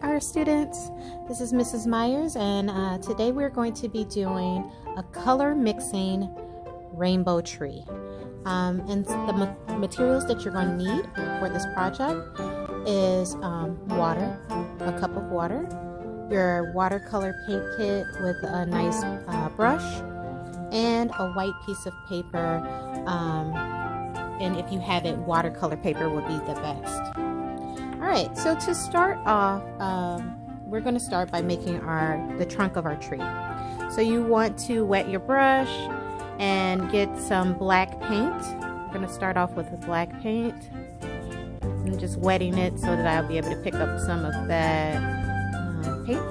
Hi, our students. This is Mrs. Myers, and today we're going to be doing a color mixing rainbow tree. And the materials that you're going to need for this project is water, a cup of water, your watercolor paint kit with a nice brush, and a white piece of paper. And if you have it, watercolor paper would be the best. Alright, so to start off, we're going to start by making the trunk of our tree. So you want to wet your brush and get some black paint. I'm going to start off with the black paint. I'm just wetting it so that I'll be able to pick up some of that paint.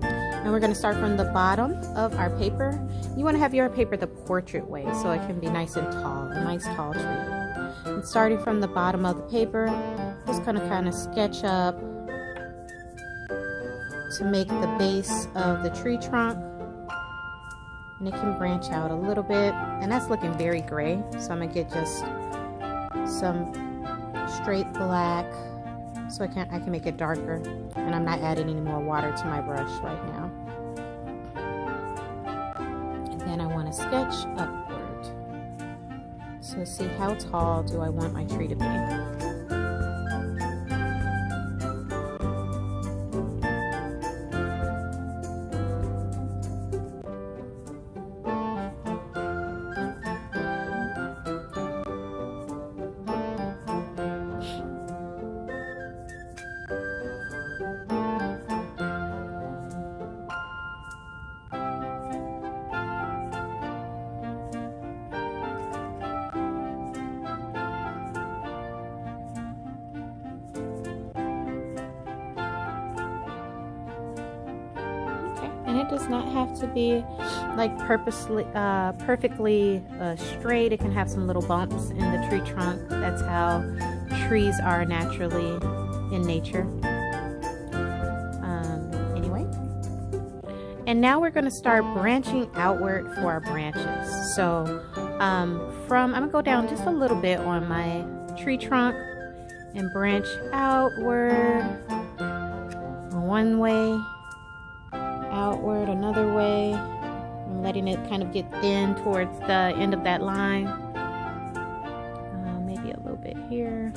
And we're going to start from the bottom of our paper. You want to have your paper the portrait way so it can be nice and tall, a nice tall tree. And starting from the bottom of the paper, just going to kind of sketch up to make the base of the tree trunk. And it can branch out a little bit, and that's looking very gray, so I'm going to get just some straight black so I can make it darker, and I'm not adding any more water to my brush right now. And then I want to sketch upward. So see, how tall do I want my tree to be? And it does not have to be like perfectly straight. It can have some little bumps in the tree trunk. That's how trees are naturally in nature. Anyway. And now we're going to start branching outward for our branches. So I'm going to go down just a little bit on my tree trunk and branch outward one way, outward another way. I'm letting it kind of get thin towards the end of that line. Maybe a little bit here.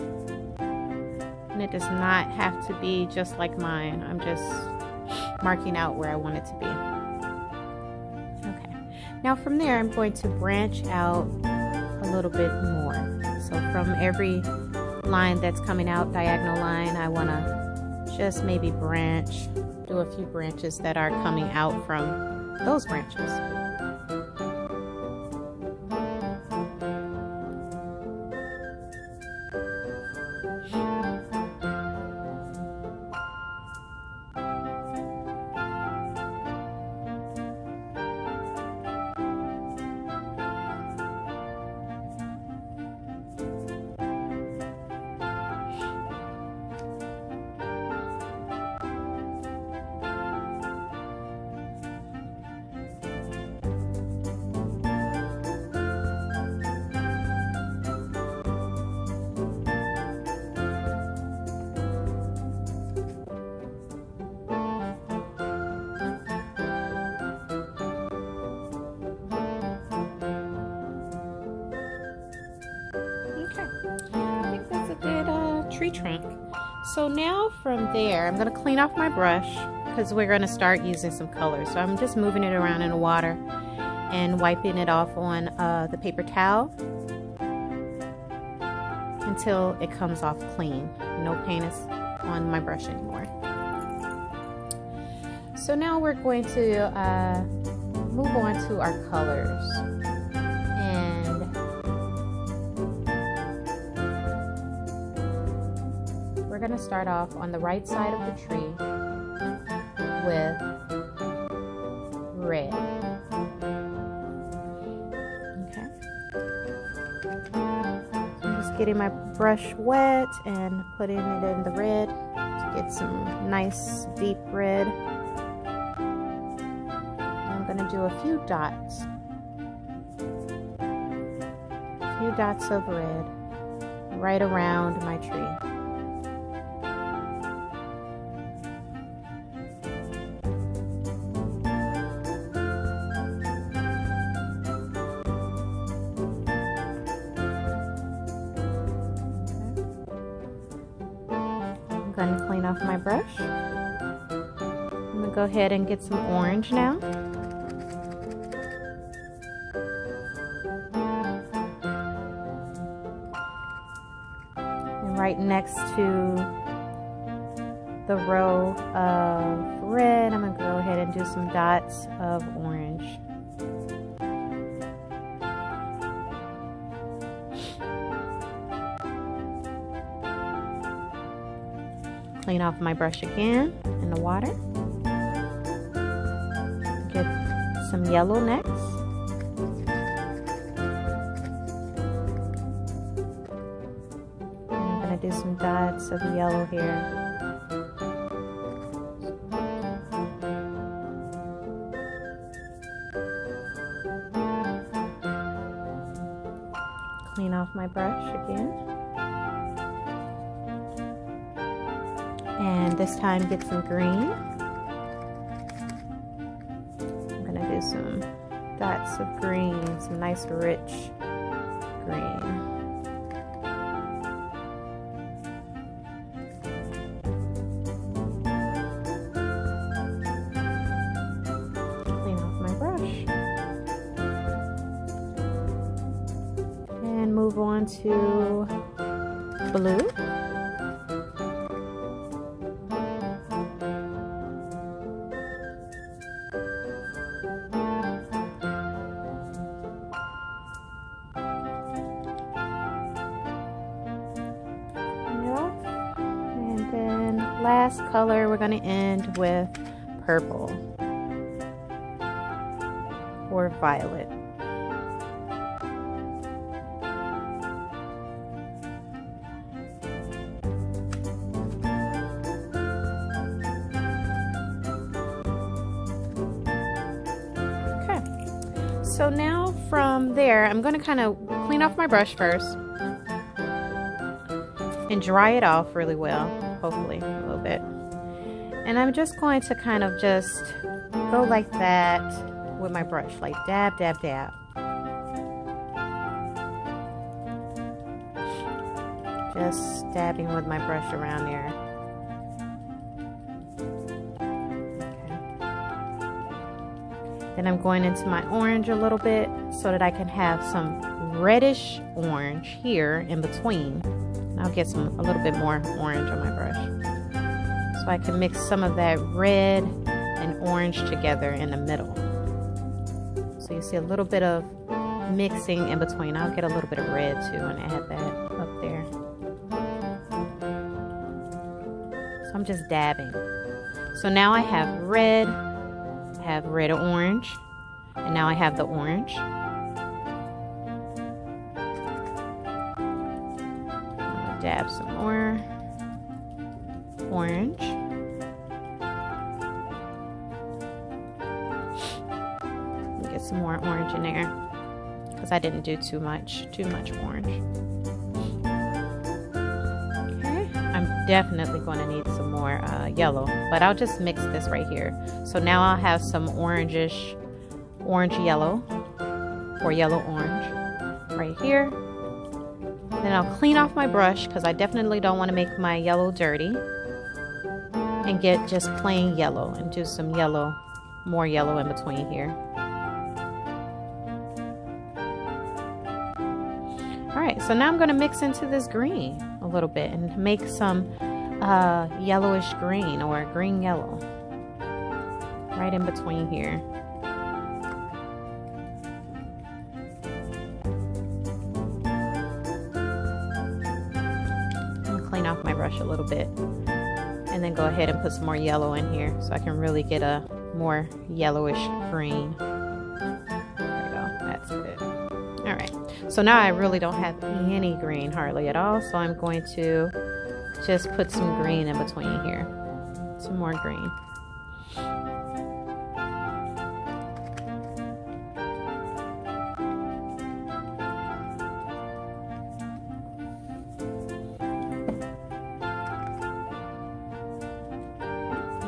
And it does not have to be just like mine. I'm just marking out where I want it to be. Okay. Now from there, I'm going to branch out a little bit more. So from every line that's coming out, diagonal line, I want to just maybe branch. Do a few branches that are coming out from those branches. Tree trunk. So now from there, I'm going to clean off my brush because we're going to start using some color. So I'm just moving it around in the water and wiping it off on the paper towel until it comes off clean. No paint is on my brush anymore. So now we're going to move on to our colors. We're going to start off on the right side of the tree with red. Okay. So I'm just getting my brush wet and putting it in the red to get some nice deep red. I'm going to do a few dots. A few dots of red right around my tree. I'm going to clean off my brush. I'm going to go ahead and get some orange now. And right next to the row of red, I'm going to go ahead and do some dots of orange. Clean off my brush again in the water. Get some yellow next. And I'm going to do some dots of yellow here. Clean off my brush again. And this time get some green. I'm going to do some dots of green, some nice rich green. Clean off my brush. And move on to blue. Last color, we're going to end with purple or violet. Okay, so now from there, I'm going to kind of clean off my brush first and dry it off really well. Hopefully a little bit. And I'm just going to kind of just go like that with my brush, like dab, dab, dab. Just dabbing with my brush around there. Okay. Then I'm going into my orange a little bit so that I can have some reddish orange here in between. I'll get a little bit more orange on my brush. So I can mix some of that red and orange together in the middle. So you see a little bit of mixing in between. I'll get a little bit of red too and add that up there. So I'm just dabbing. So now I have red orange, and now I have the orange. Dab some more orange. Get some more orange in there because I didn't do too much orange. Okay, I'm definitely going to need some more yellow, but I'll just mix this right here. So now I'll have some orange yellow or yellow orange right here. Then I'll clean off my brush because I definitely don't want to make my yellow dirty, and get just plain yellow and do some yellow, more yellow in between here. Alright, so now I'm going to mix into this green a little bit and make some yellowish green or green yellow right in between here. Clean off my brush a little bit and then go ahead and put some more yellow in here so I can really get a more yellowish green. There we go, that's good. Alright, so now I really don't have any green hardly at all, so I'm going to just put some green in between here. Some more green.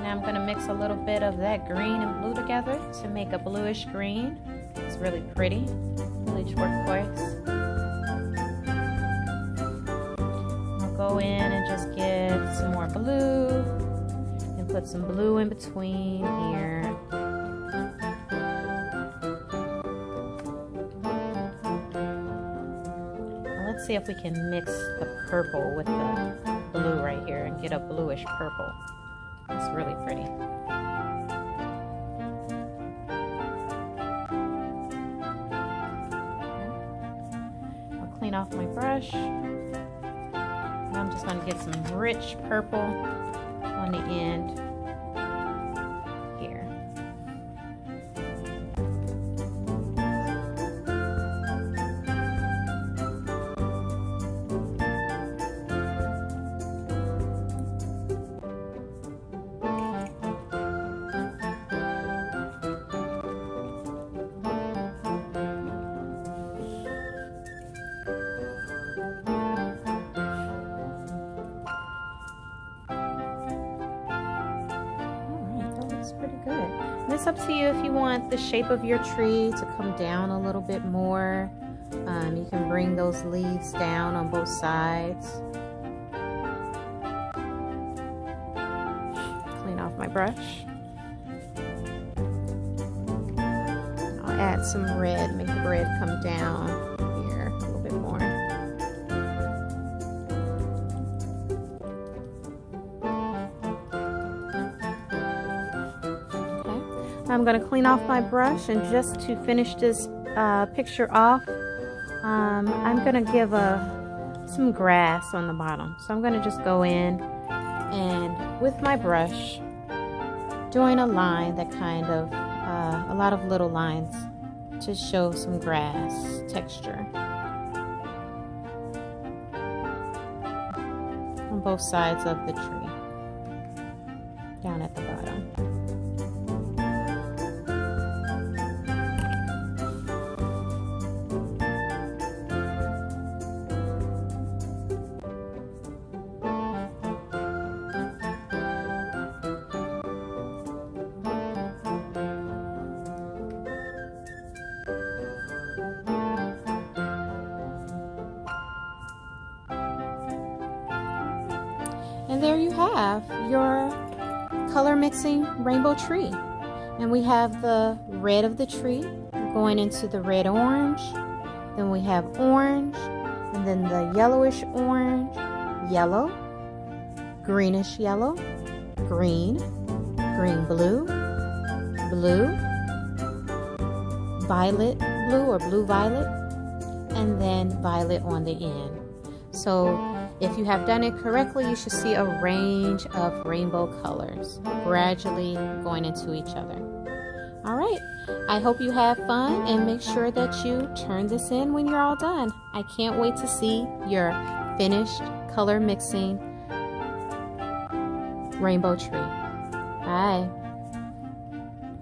I'm going to mix a little bit of that green and blue together to make a bluish green. It's really pretty, really turquoise. I'll go in and just get some more blue put some blue in between here. Now let's see if we can mix the purple with the blue right here and get a bluish purple. It's really pretty. I'll clean off my brush. I'm just going to get some rich purple on the end here. Pretty good. And it's up to you if you want the shape of your tree to come down a little bit more. You can bring those leaves down on both sides. Clean off my brush. I'll add some red, make the red come down here a little bit more. I'm going to clean off my brush, and just to finish this picture off, I'm going to give some grass on the bottom. So I'm going to just go in and with my brush doing a line that kind of a lot of little lines to show some grass texture on both sides of the tree down at the bottom. And there you have your color mixing rainbow tree. And we have the red of the tree going into the red orange. Then we have orange, and then the yellowish orange, yellow, greenish yellow, green, green blue, blue, violet blue or blue violet, and then violet on the end. So if you have done it correctly, you should see a range of rainbow colors gradually going into each other. All right, I hope you have fun, and make sure that you turn this in when you're all done. I can't wait to see your finished color mixing rainbow tree. Bye.